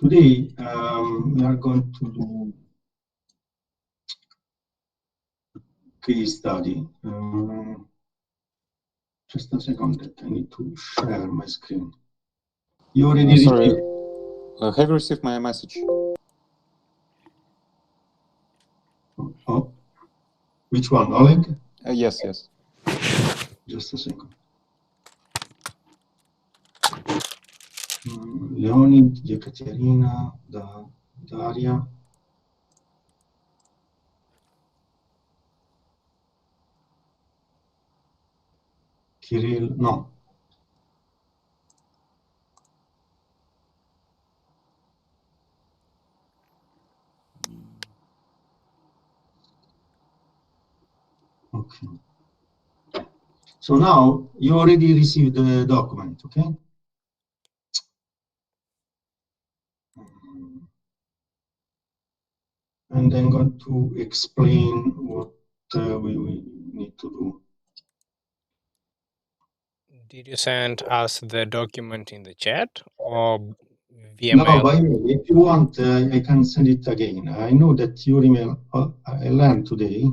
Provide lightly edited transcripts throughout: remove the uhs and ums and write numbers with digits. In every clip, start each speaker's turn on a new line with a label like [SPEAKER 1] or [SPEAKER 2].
[SPEAKER 1] Today we are going to do case study. Just a second, that I need to share my screen. You already
[SPEAKER 2] Sorry,
[SPEAKER 1] received?
[SPEAKER 2] have you received my message?
[SPEAKER 1] Oh, which one, Oleg?
[SPEAKER 2] Yes, yes.
[SPEAKER 1] Just a second. Leonid, Ekaterina, Daria. Kirill, no. Okay. So now you already received the document, okay? And I'm going to explain what we need to do.
[SPEAKER 3] Did you send us the document in the chat or via
[SPEAKER 1] No,
[SPEAKER 3] mail?
[SPEAKER 1] by email. If you want, I can send it again. I know that your email, I learned today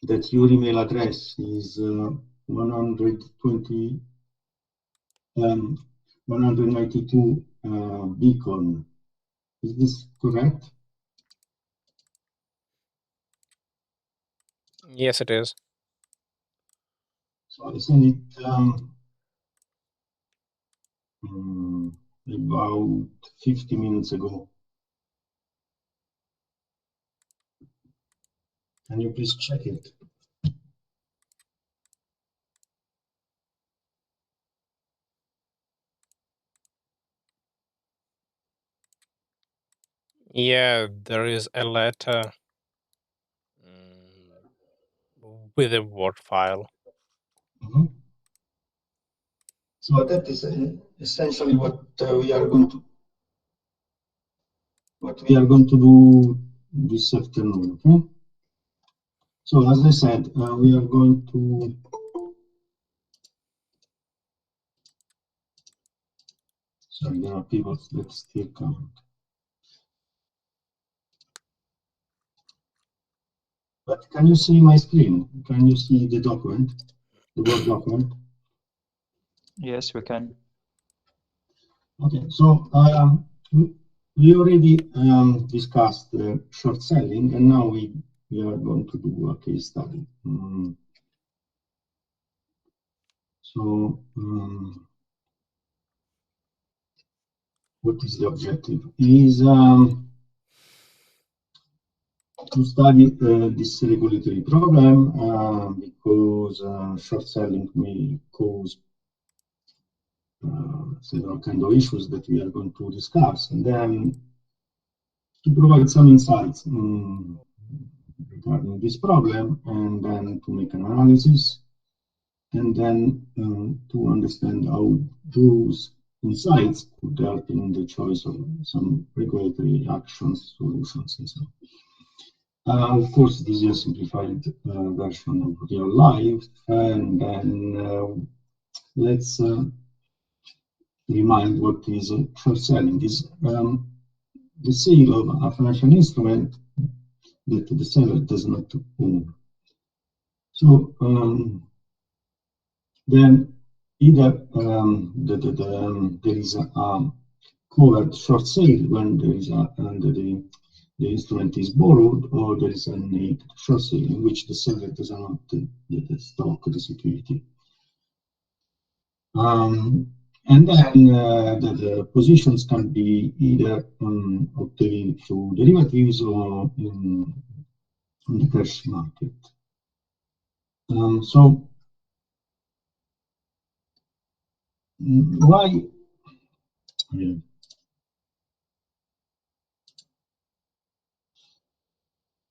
[SPEAKER 1] that your email address is 192 beacon. Is this correct?
[SPEAKER 3] Yes, it is.
[SPEAKER 1] So I sent it about 50 minutes ago. Can you please check it?
[SPEAKER 3] Yeah, there is a letter with a Word file.
[SPEAKER 1] Mm-hmm. So that is essentially what we are going to do this afternoon. Okay. So as I said, we are going to sorry, there are people that still comment. But can you see my screen? Can you see the document, the Word document?
[SPEAKER 4] Yes, we can.
[SPEAKER 1] Okay, so we already discussed short selling, and now we are going to do a case study. So what is the objective? Is to study this regulatory problem because short selling may cause several kind of issues that we are going to discuss, and then to provide some insights regarding this problem, and then to make an analysis, and then to understand how those insights could help in the choice of some regulatory actions, solutions, and so on. Of course, this is a simplified version of real life, and then let's remind what is short selling. Is the sale of a financial instrument that the seller does not own. So then either there is a covered short sale when there is the instrument is borrowed, or there is a naked short sale in which the seller does not the stock, the security. And then the positions can be either obtained through derivatives or in the cash market. So why?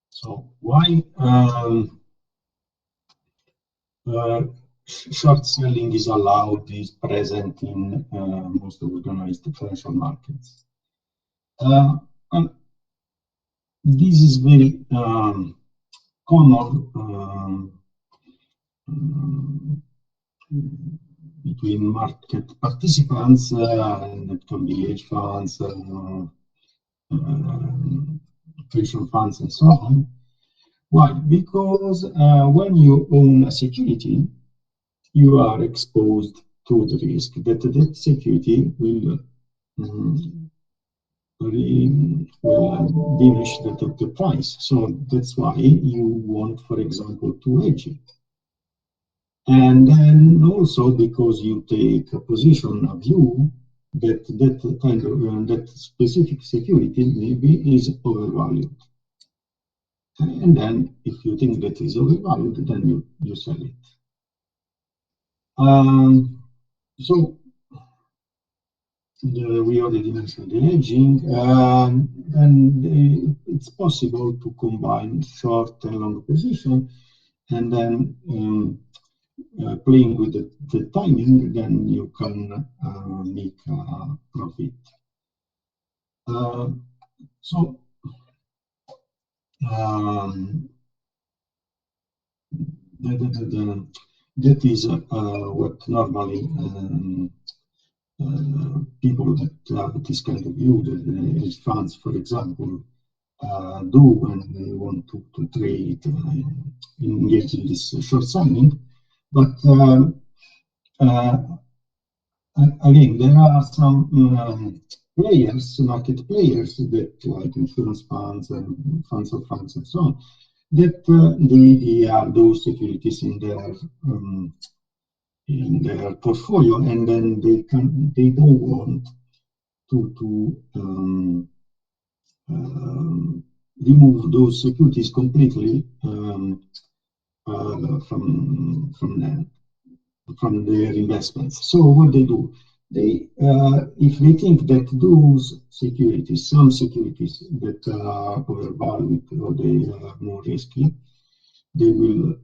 [SPEAKER 1] So why short selling is allowed, is present in most organized financial markets? And this is very common between market participants, and it can be hedge funds, pension funds, and so on. Why? Because when you own a security, you are exposed to the risk that that security will diminish the price. So that's why you want, for example, to hedge it. And then also because you take a position, a view that that specific security maybe is overvalued. And then if you think that is overvalued, then you sell it. So we already mentioned the hedging, and it's possible to combine short and long position, and then playing with the timing, then you can make a profit. So that is what normally people that have this kind of view, the hedge funds, for example, do when they want to trade, engage in this short selling. But again, there are some players, market players, that like insurance funds and funds of funds and so on, that they have those securities in their portfolio, and then they don't want to remove those securities completely from their investments. So what they do, they if they think that those securities, some securities that are overvalued or they are more risky, they will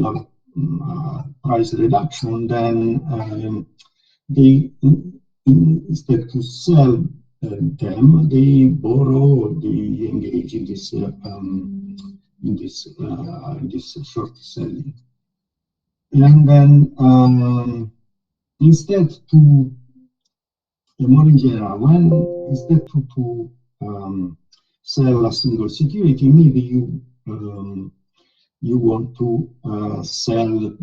[SPEAKER 1] have price reduction. Then they, instead to sell them, they borrow or they engage in this short selling. And then instead to, more in general, when instead to sell a single security, maybe you want to sell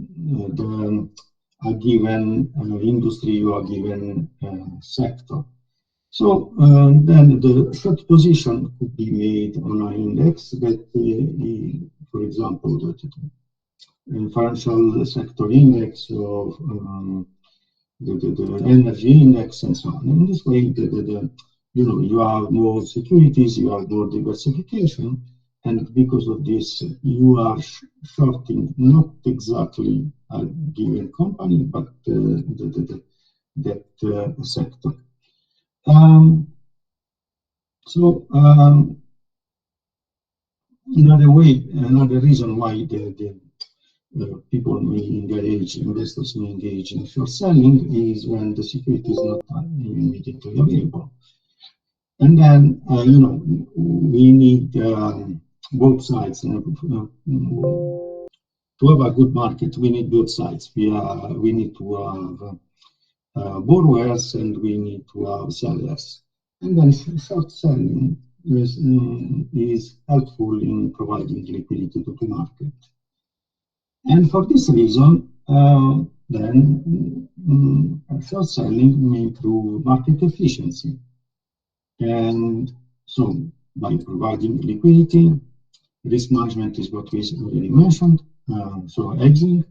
[SPEAKER 1] a given industry or a given sector. So then the short position could be made on an index that, for example, the financial sector index or the energy index and so on. In this way, you have more securities, you have more diversification, and because of this, you are shorting not exactly a given company, but that sector. Another reason why the people may engage, investors may engage in short selling is when the security is not immediately available. And then, we need both sides. To have a good market, we need both sides. We need to have borrowers and we need to have sellers. And then short selling is helpful in providing liquidity to the market. And for this reason, then short selling may improve market efficiency. And so by providing liquidity, risk management is what we already mentioned, so hedging.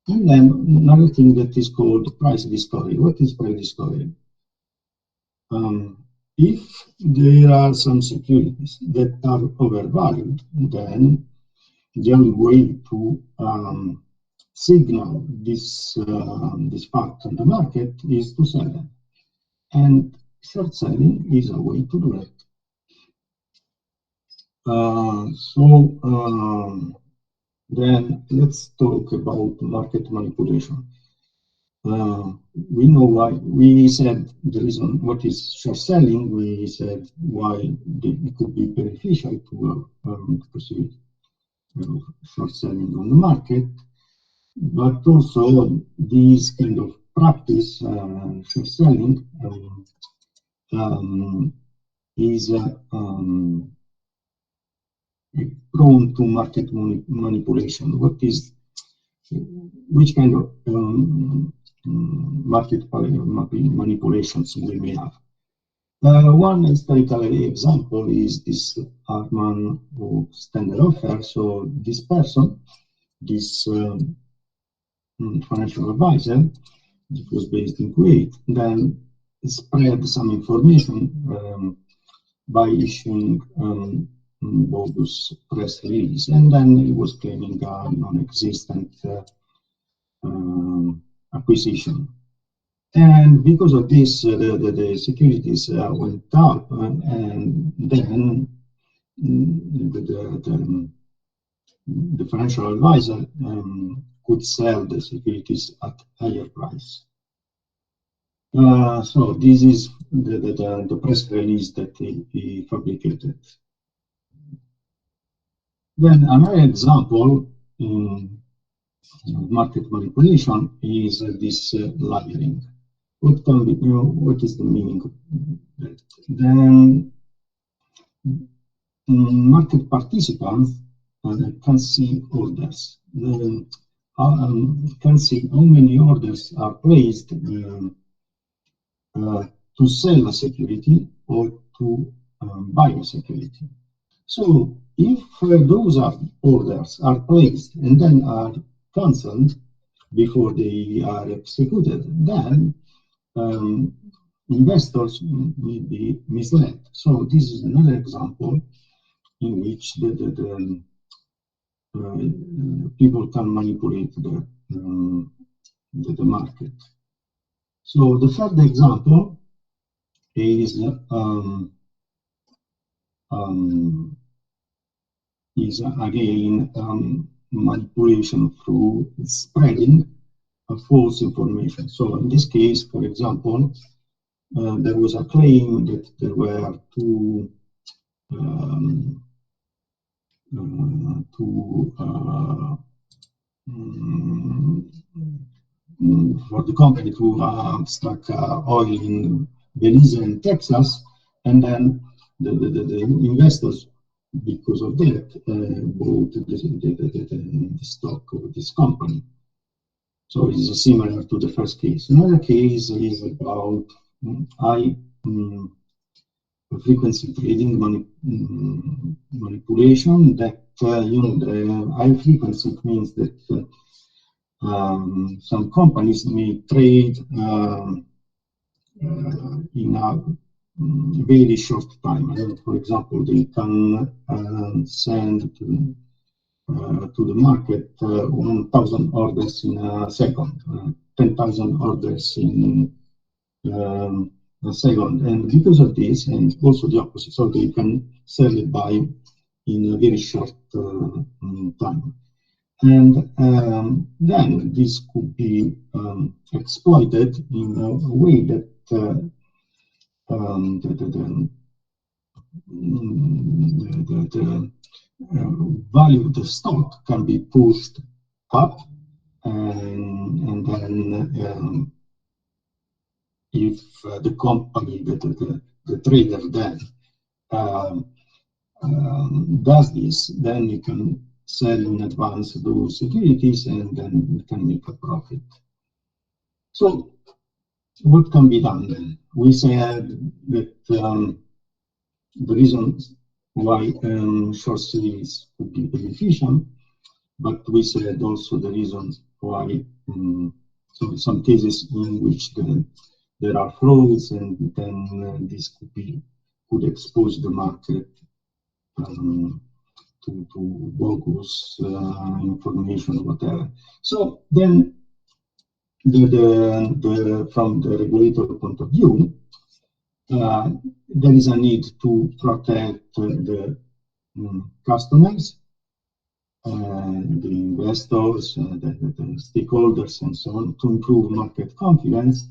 [SPEAKER 1] And then another thing that is called price discovery. What is price discovery? If there are some securities that are overvalued, then the only way to signal this fact on the market is to sell them. And short selling is a way to do it. Then let's talk about market manipulation. We know why. We said the reason what is short selling. We said why it could be beneficial to proceed short selling on the market. But also this kind of practice, short selling, is prone to market manipulation. Which kind of market manipulations we may have? One historical example is this Arman Standard Offer. So this person, this financial advisor, it was based in Kuwait, then spread some information by issuing bogus press release, and then he was claiming a non-existent acquisition. And because of this, the securities went up, and then the financial advisor could sell the securities at higher price. So this is the press release that he fabricated. Then another example in market manipulation is this layering. What can be, what is the meaning of that? Then market participants can see orders. Can see how many orders are placed to sell a security or to buy a security. So if those orders are placed and then are cancelled before they are executed, then investors may be misled. So this is another example in which the people can manipulate the market. So the third example is again manipulation through spreading false information. So in this case, for example, there was a claim that there were two for the company to extract oil in Belize and Texas, and then the investors, because of that, bought the stock of this company. So it's similar to the first case. Another case is about high frequency trading manipulation. That the high frequency means that some companies may trade in a very short time. For example, they can send to the market 1,000 orders in a second, 10,000 orders in a second, and because of this, and also the opposite, so they can sell it in a very short time. And then this could be exploited in a way that the value of the stock can be pushed up, and then if the company, the trader then does this, then you can sell in advance those securities, and then you can make a profit. So what can be done then? We said that the reasons why short sales could be beneficial, but we said also the reasons why, so some cases in which there are frauds, and then this could expose the market to bogus information, whatever. So then, from the regulator point of view, there is a need to protect the customers, the investors, the stakeholders, and so on, to improve market confidence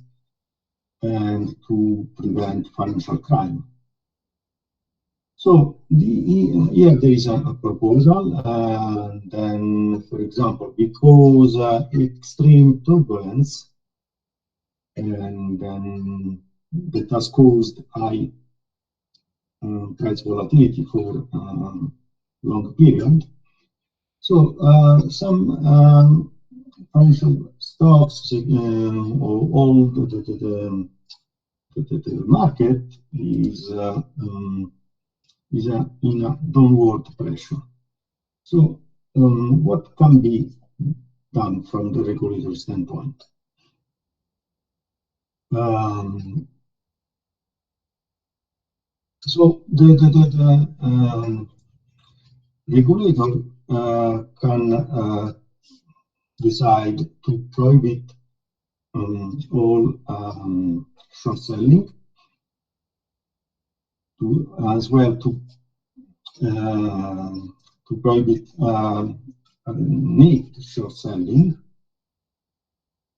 [SPEAKER 1] and to prevent financial crime. So here there is a proposal, and then, for example, because extreme turbulence and then that has caused high price volatility for long period. So some financial stocks or all the market is in a downward pressure. So what can be done from the regulator standpoint? So the regulator can decide to prohibit all short selling, as well to prohibit naked short selling,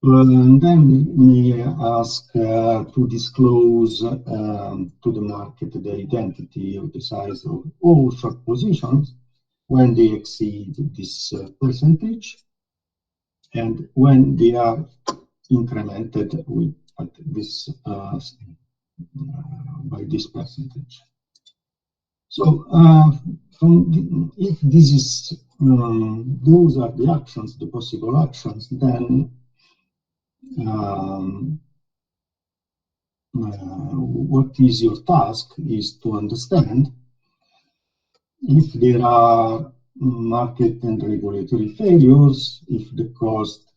[SPEAKER 1] and then we ask to disclose to the market the identity or the size of all short positions when they exceed this percentage, and when they are incremented with at this by this percentage. So if this is those are the actions, the possible actions, then what is your task is to understand if there are market and regulatory failures, if the cost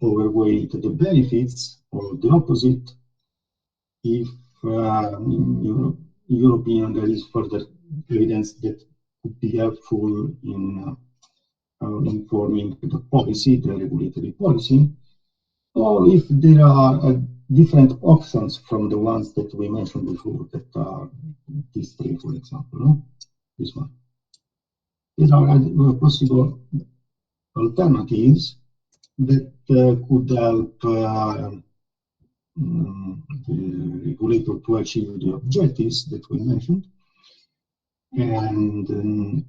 [SPEAKER 1] overweight the benefits or the opposite, if in your opinion there is further evidence that could be helpful in informing the policy, the regulatory policy, or if there are different options from the ones that we mentioned before, that are these three, for example, no? This one. There are possible alternatives that could help the regulator to achieve the objectives that we mentioned, and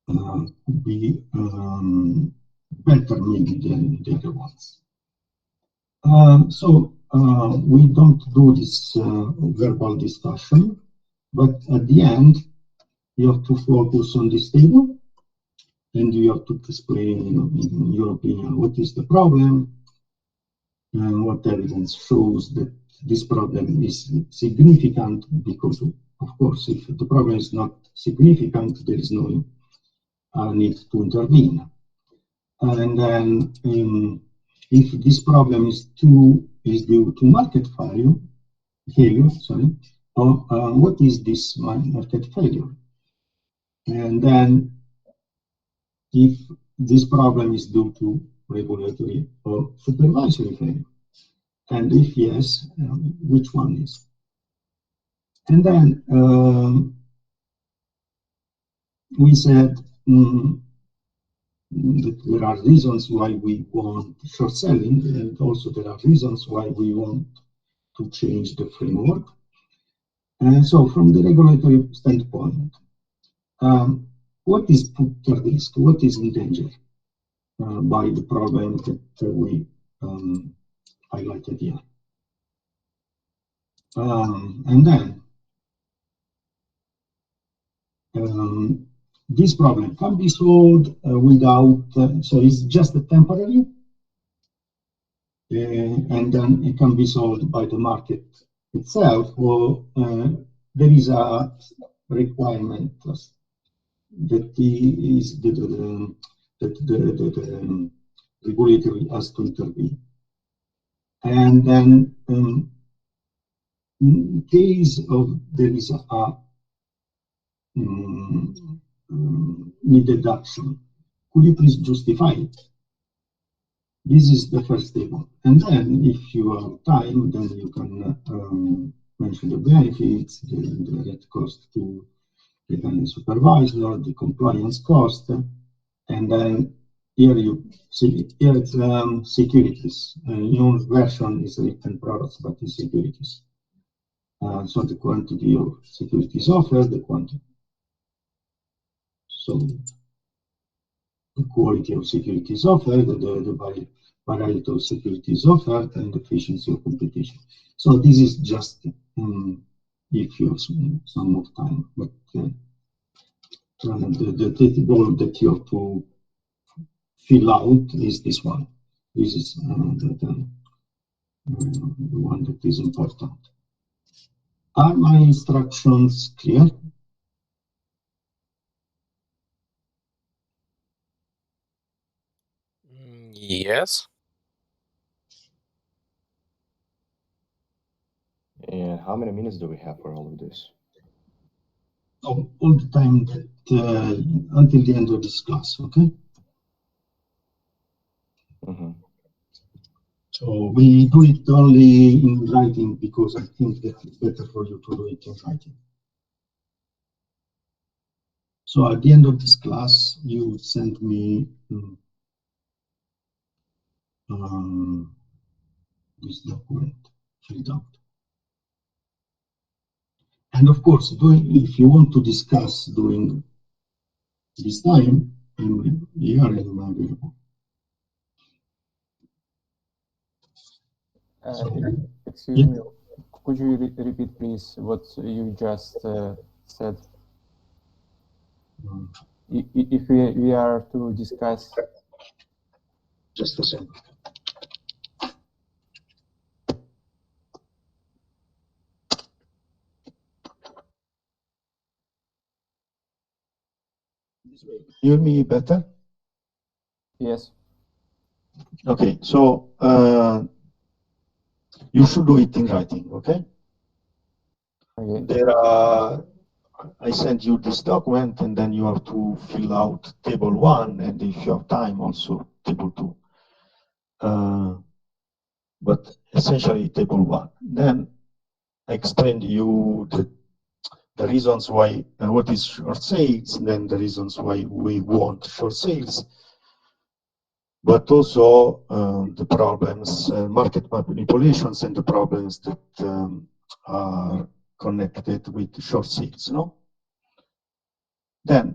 [SPEAKER 1] could be better maybe than the other ones. So we don't do this verbal discussion, but at the end you have to focus on this table, and you have to explain, in your opinion, what is the problem and what evidence shows that this problem is significant, because of course if the problem is not significant, there is no need to intervene. And then if this problem is due to market failure, sorry, or what is this market failure? And then if this problem is due to regulatory or supervisory failure, and if yes, which one is? And then we said that there are reasons why we want short selling, and also there are reasons why we want to change the framework. And so from the regulatory standpoint, what is put at risk? What is in danger by the problem that we highlighted here? And then this problem can be solved without, so it's just a temporary, and then it can be solved by the market itself, or there is a requirement that is that the regulatory has to intervene. And then in case of there is a needed action, could you please justify it? This is the first table. And then if you have time, then you can mention the benefits, the direct cost to the supervisor, the compliance cost, and then here you see, here it's securities. Your version is written products, but it's securities. So the quantity of securities offered, the quantity. So the quality of securities offered, the variety of securities offered, and the efficiency of competition. So this is just if you have some more time, but the table that you have to fill out is this one. This is the one that is important. Are my instructions clear?
[SPEAKER 3] Yes.
[SPEAKER 2] And how many minutes do we have for all of this?
[SPEAKER 1] All the time that until the end of this class, okay?
[SPEAKER 2] Mm-hmm.
[SPEAKER 1] So we do it only in writing because I think that it's better for you to do it in writing. So at the end of this class, you send me this document filled out. And of course, if you want to discuss during this time, I'm here and I'm available.
[SPEAKER 5] Excuse me, could you repeat, please, what you just said? If we are to discuss.
[SPEAKER 1] Just a second. Hear me better?
[SPEAKER 5] Yes.
[SPEAKER 1] Okay, so you should do it in writing, okay?
[SPEAKER 5] Okay.
[SPEAKER 1] There are, I sent you this document and then you have to fill out table 1 and if you have time also table 2. But essentially table 1. Then I explained to you the reasons why, what is short sales, and then the reasons why we want short sales, but also the problems, market manipulations and the problems that are connected with short sales, no? Then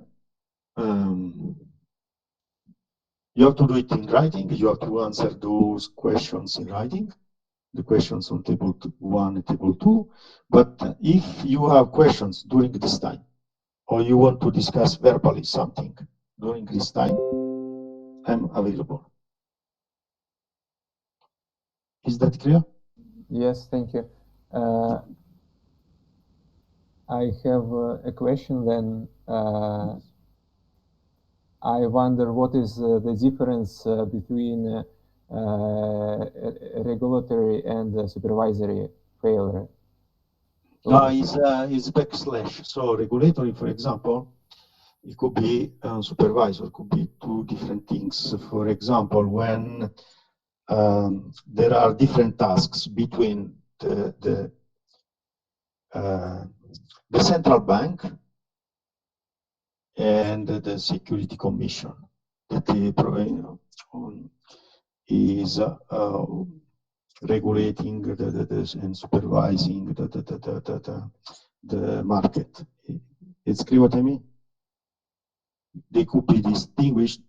[SPEAKER 1] you have to do it in writing. You have to answer those questions in writing, the questions on table 1 and table 2. But if you have questions during this time, or you want to discuss verbally something during this time, I'm available. Is that clear?
[SPEAKER 5] Yes, thank you. I have a question then. I wonder what is the difference between regulatory and supervisory failure?
[SPEAKER 1] Is backslash. So regulatory, for example, it could be supervisor, it could be two different things. For example, when there are different tasks between the central bank and the Security Commission that is regulating and supervising the market. It's clear what I mean? They could be distinguished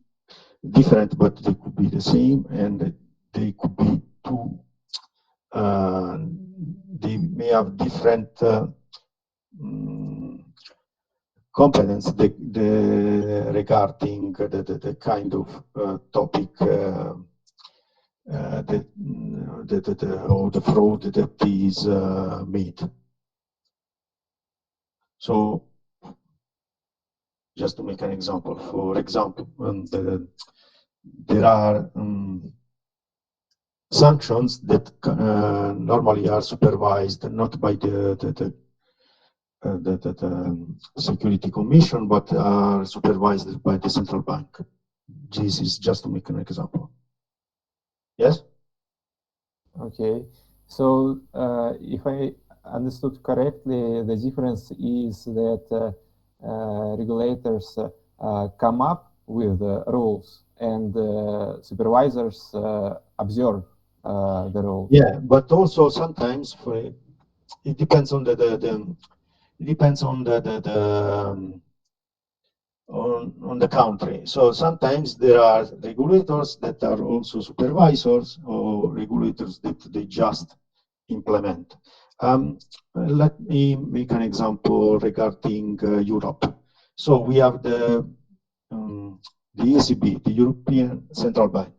[SPEAKER 1] different, but they could be the same, and they could be two. They may have different competence regarding the kind of topic or the fraud that is made. So, just to make an example, for example, there are sanctions that normally are supervised not by the Security Commission, but are supervised by the central bank. This is just to make an example. Yes?
[SPEAKER 5] Okay. So if I understood correctly, the difference is that regulators come up with rules and supervisors observe the rules.
[SPEAKER 1] Yeah, but also sometimes it depends on it depends on on the country. So sometimes there are regulators that are also supervisors, or regulators that they just implement. Let me make an example regarding Europe. So we have the ECB, the European Central Bank,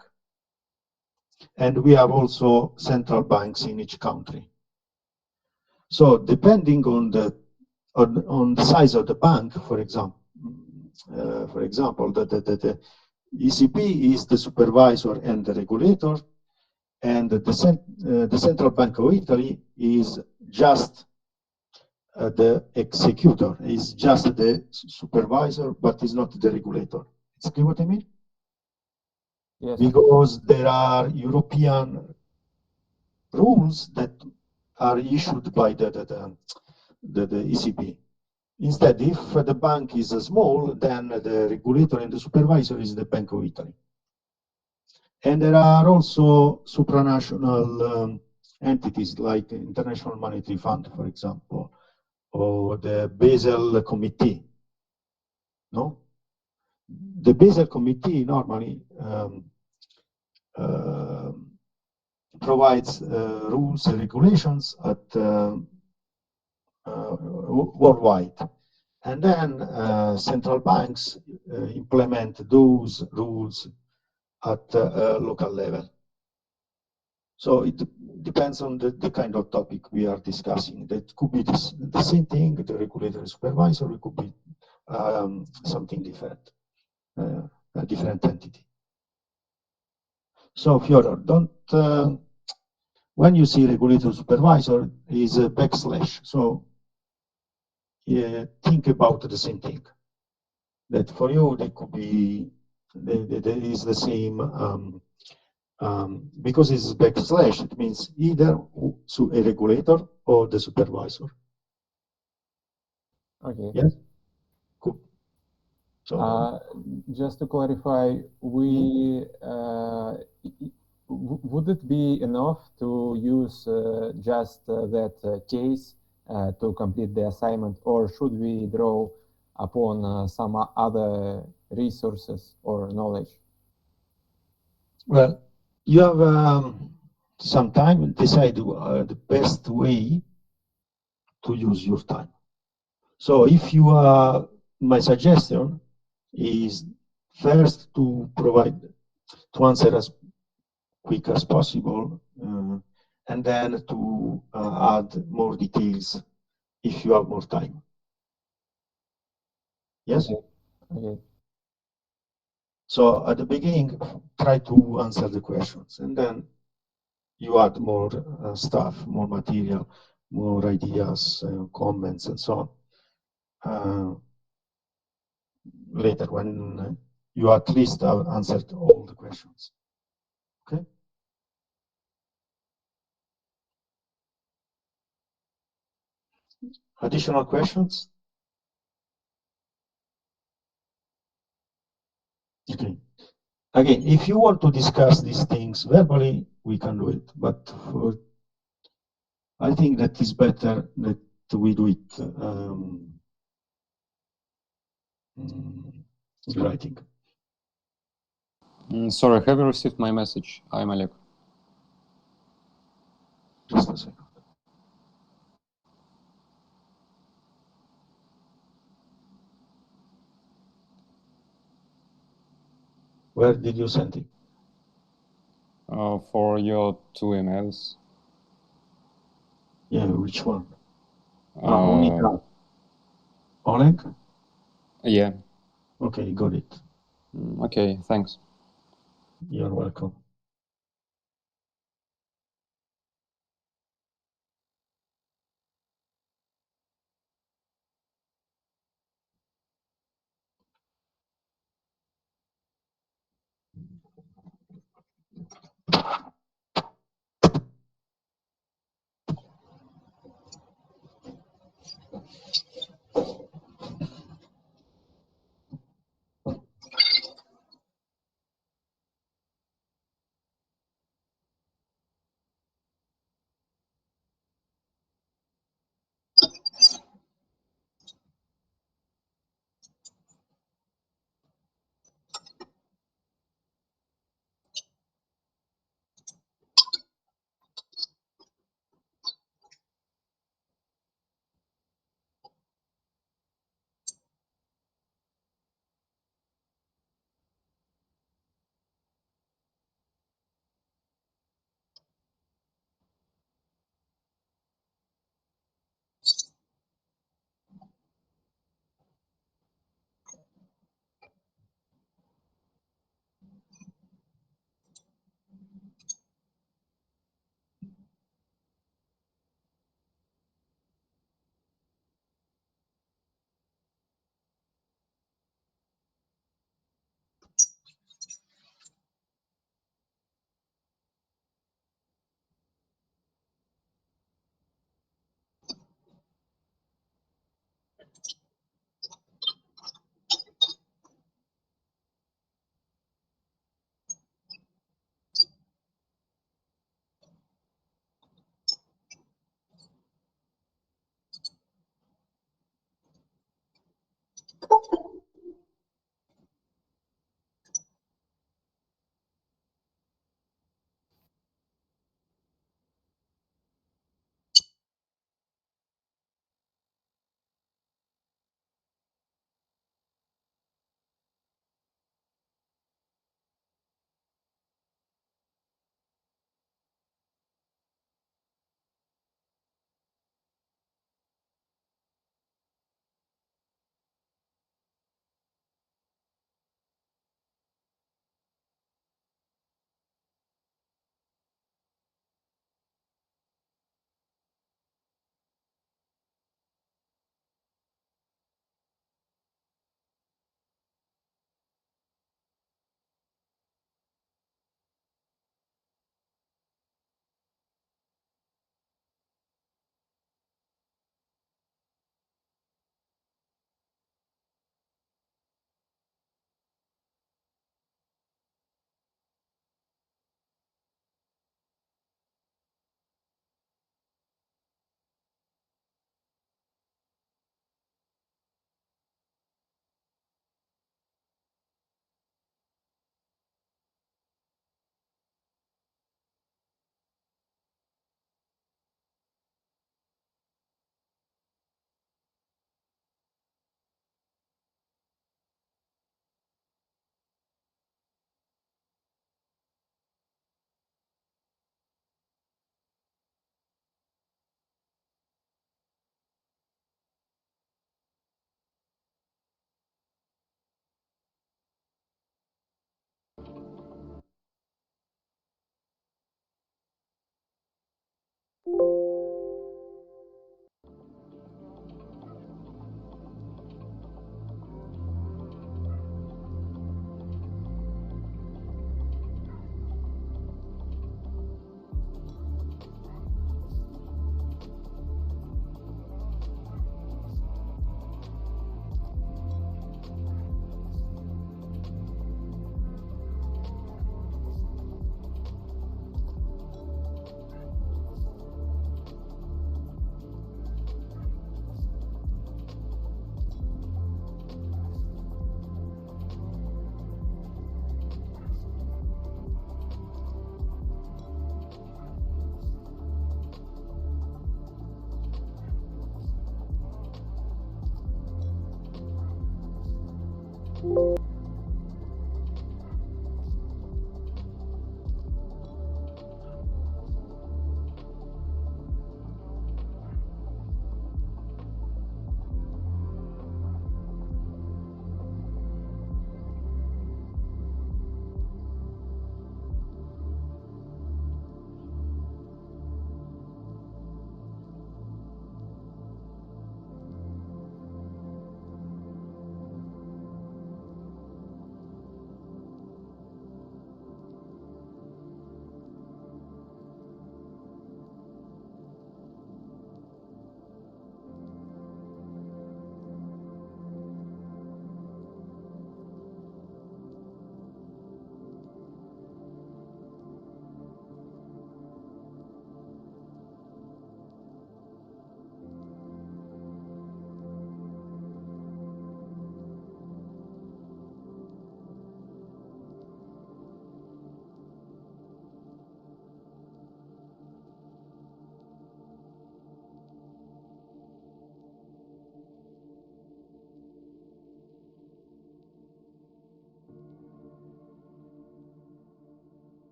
[SPEAKER 1] and we have also central banks in each country. So depending on the size of the bank, for example, the ECB is the supervisor and the regulator, and the Central Bank of Italy is just the executor, is just the supervisor, but is not the regulator. It's clear what I mean?
[SPEAKER 5] Yes.
[SPEAKER 1] Because there are European rules that are issued by the ECB. Instead, if the bank is small, then the regulator and the supervisor is the Bank of Italy. And there are also supranational entities like International Monetary Fund, for example, or the Basel Committee. No, the Basel Committee normally provides rules and regulations at worldwide, and then central banks implement those rules at local level. So it depends on the kind of topic we are discussing. That could be the same thing, the regulator supervisor, it could be something different, a different entity. So Fyodor, don't, when you see regulator supervisor is a backslash. So think about the same thing. That for you, they could be, there is the same, because it's backslash, it means either a regulator or the supervisor.
[SPEAKER 5] Okay.
[SPEAKER 1] Yes. Cool. So
[SPEAKER 5] just to clarify, we would it be enough to use just that case to complete the assignment, or should we draw upon some other resources or knowledge?
[SPEAKER 1] well, you have some time and decide the best way to use your time. So if you are, my suggestion is first to answer as quick as possible, and then to add more details if you have more time. Yes?
[SPEAKER 5] Okay.
[SPEAKER 1] So at the beginning, try to answer the questions, and then you add more stuff, more material, more ideas, comments, and so on. Later, when you at least have answered all the questions. Okay? Additional questions? Okay. Again, if you want to discuss these things verbally, we can do it. But I think that is better that we do it in writing.
[SPEAKER 6] Sorry, have you received my message? I'm Oleg.
[SPEAKER 1] Just a second. Where did you send it?
[SPEAKER 6] For your 2 emails.
[SPEAKER 1] Yeah, which one?
[SPEAKER 6] Uh,
[SPEAKER 1] Oleg?
[SPEAKER 6] yeah.
[SPEAKER 1] Okay, got it.
[SPEAKER 6] Okay, thanks.
[SPEAKER 1] You're welcome.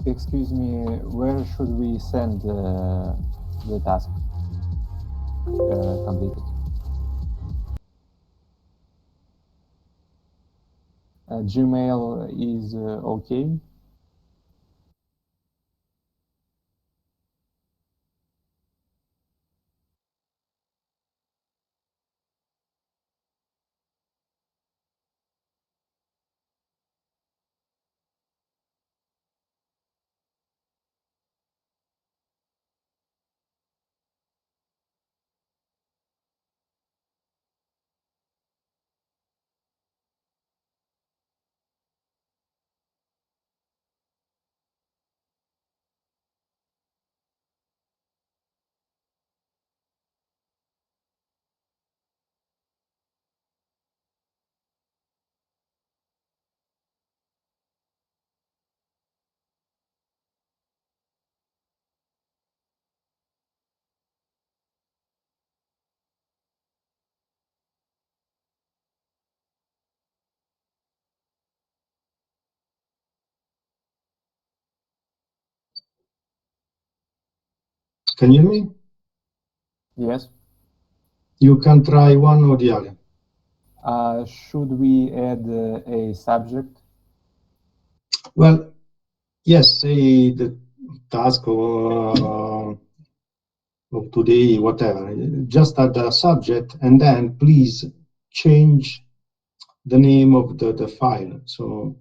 [SPEAKER 5] Excuse me, where should we send the task completed? Gmail is okay.
[SPEAKER 1] Can you hear me?
[SPEAKER 5] Yes.
[SPEAKER 1] You can try one or the other.
[SPEAKER 5] Should we add a subject?
[SPEAKER 1] Well, yes, say the task of today, whatever. Just add the subject and then please change the name of the file. So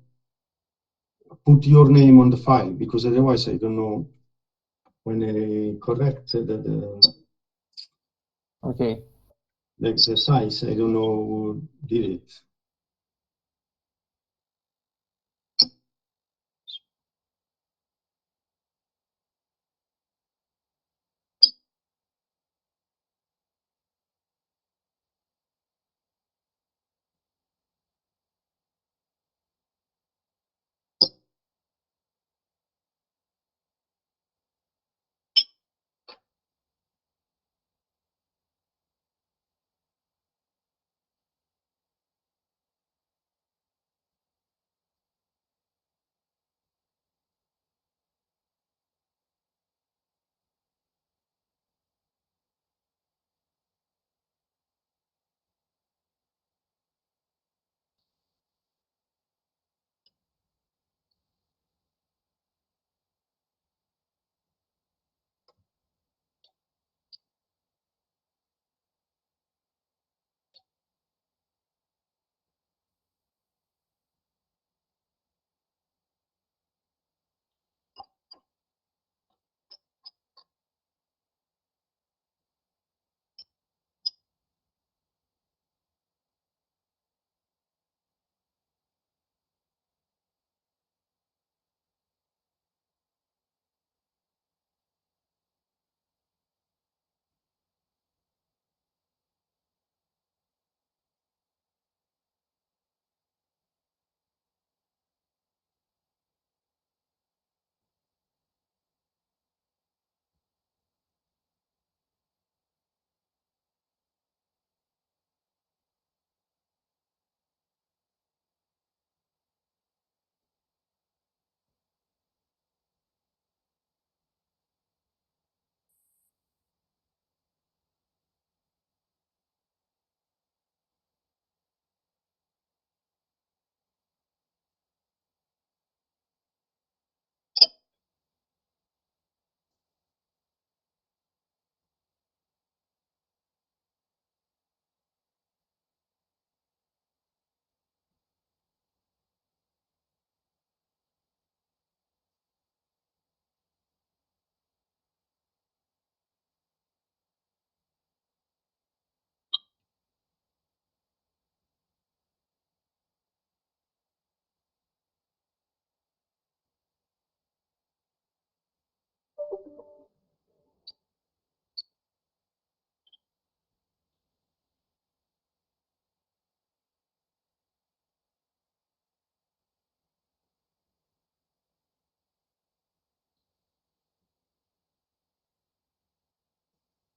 [SPEAKER 1] put your name on the file, because otherwise I don't know when I correct the
[SPEAKER 5] Okay.
[SPEAKER 1] exercise, I don't know who did it.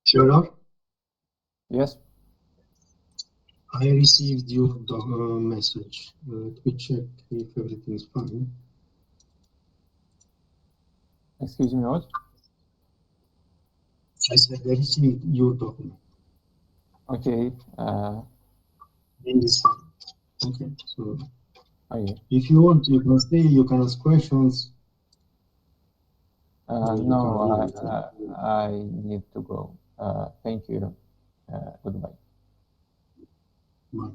[SPEAKER 1] Sure.
[SPEAKER 5] Yes.
[SPEAKER 1] I received your message. Let me check if everything's fine.
[SPEAKER 5] Excuse me, what?
[SPEAKER 1] I said I received your document
[SPEAKER 5] Okay.
[SPEAKER 1] in this file. Okay, so
[SPEAKER 5] Okay.
[SPEAKER 1] if you want, you can stay, you can ask questions. or you
[SPEAKER 5] No,
[SPEAKER 1] can leave it.
[SPEAKER 5] I need to go. Thank you. Goodbye.
[SPEAKER 1] Bye.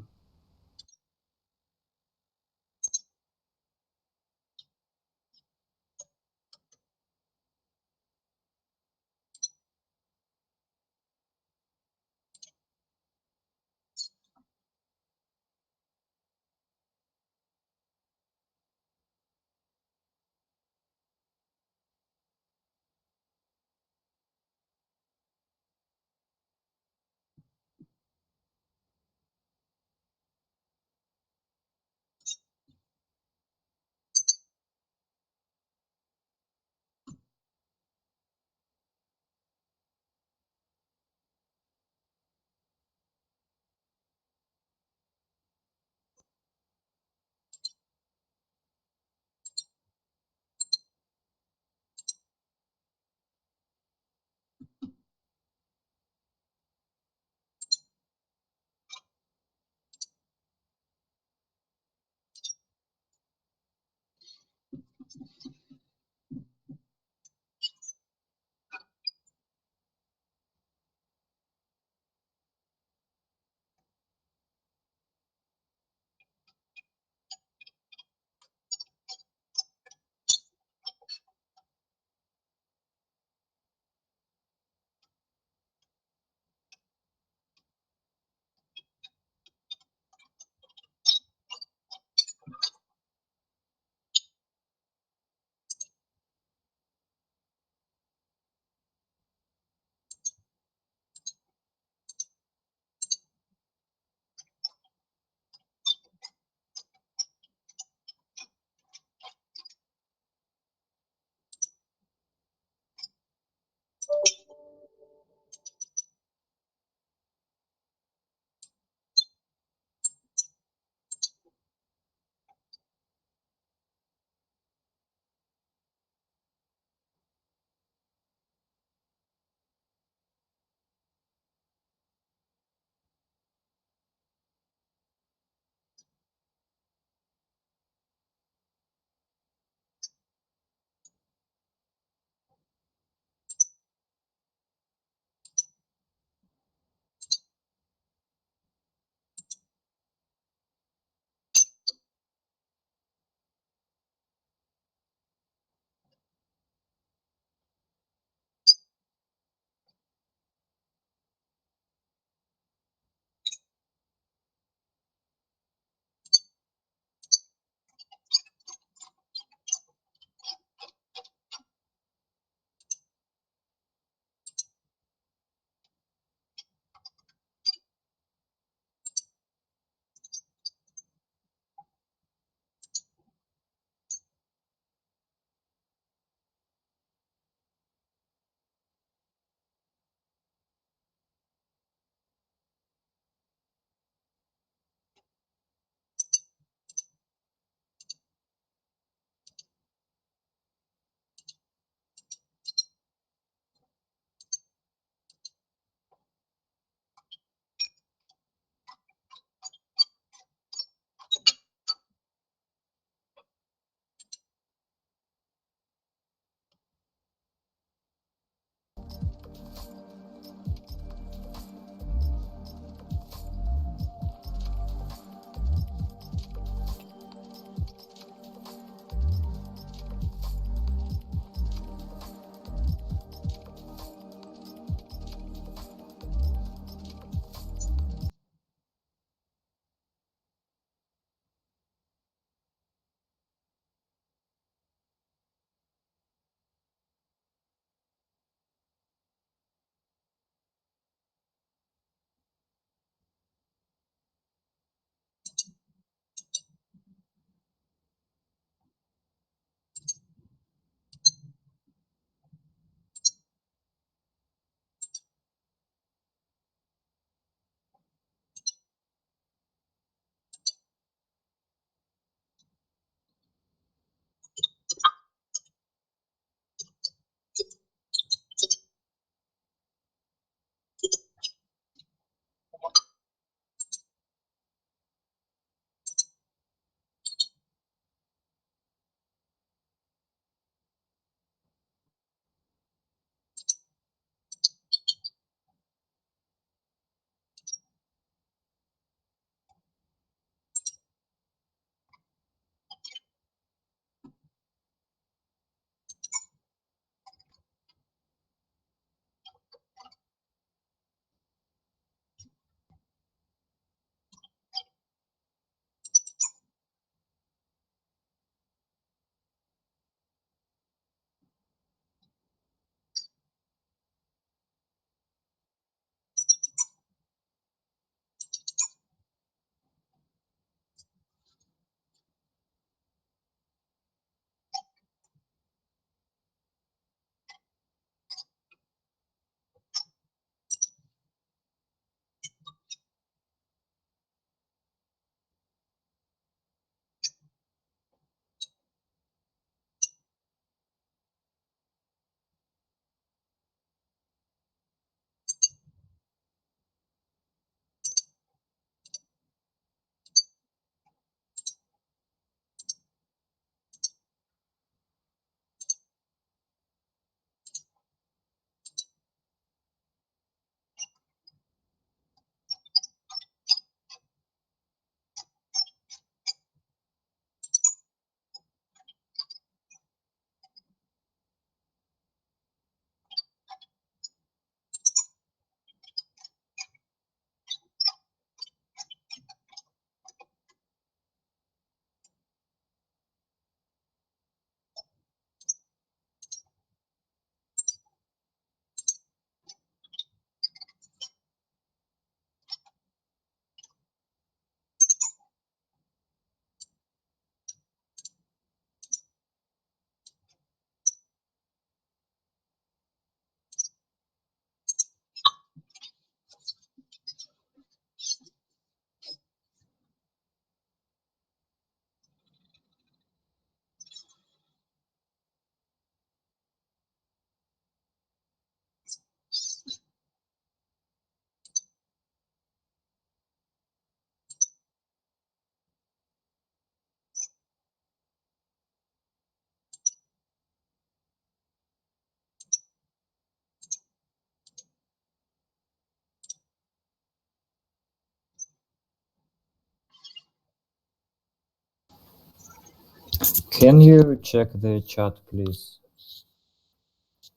[SPEAKER 7] Can you check the chat, please?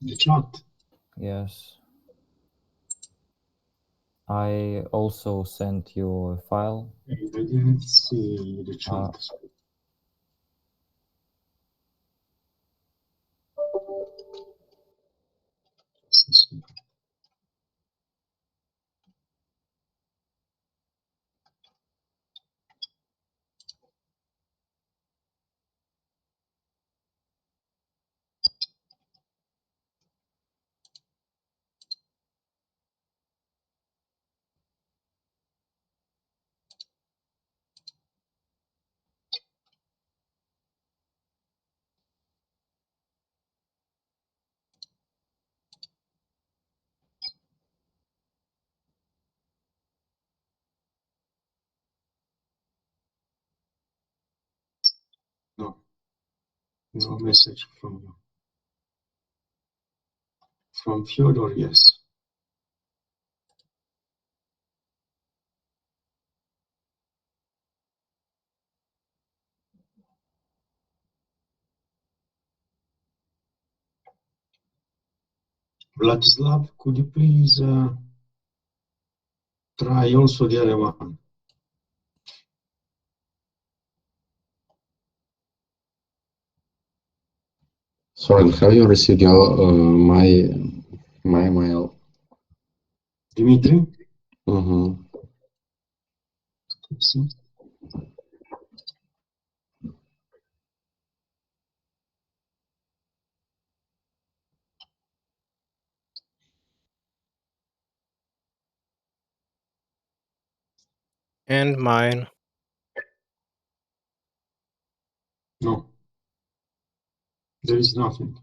[SPEAKER 1] The chat.
[SPEAKER 7] Yes. I also sent you a file.
[SPEAKER 1] I didn't see the chat. No. No message from you. From Fyodor, yes. Vladislav, could you please try also the other one?
[SPEAKER 8] Sorry, have you received your my mail?
[SPEAKER 1] Dimitri?
[SPEAKER 8] Mm-hmm.
[SPEAKER 1] Let's see.
[SPEAKER 3] And mine.
[SPEAKER 1] No. There is nothing.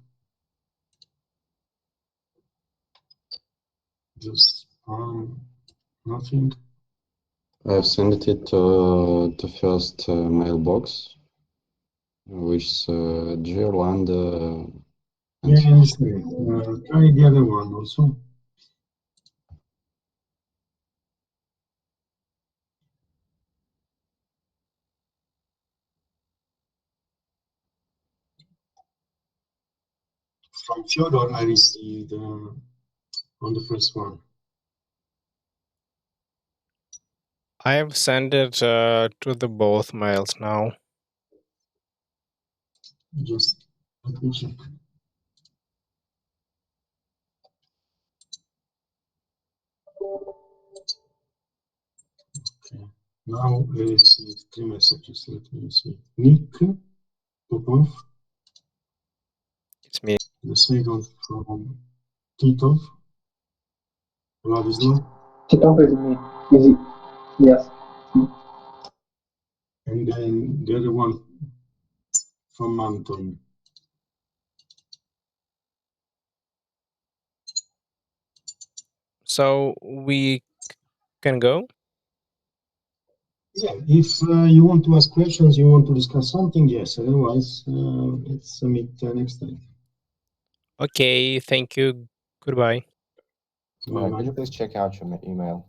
[SPEAKER 1] Just nothing.
[SPEAKER 8] I've sent it to the first mailbox, which is Gerlanda.
[SPEAKER 1] Yeah, I understand. Try the other one also. From Fyodor, I received on the first one.
[SPEAKER 3] I have sent it to the both mails now.
[SPEAKER 1] Just let me check. Okay. Now I received 3 messages. Let me see. Nick Popov.
[SPEAKER 3] It's me.
[SPEAKER 1] The second from Titov. Vladislav.
[SPEAKER 9] Titov is me. Easy. Yes.
[SPEAKER 1] And then the other one from Anton.
[SPEAKER 3] So we can go?
[SPEAKER 1] Yeah, if you want to ask questions, you want to discuss something, yes. Otherwise, let's meet next time.
[SPEAKER 3] Okay, thank you. Goodbye.
[SPEAKER 2] All right, could
[SPEAKER 1] Bye-bye.
[SPEAKER 2] you please check out your email?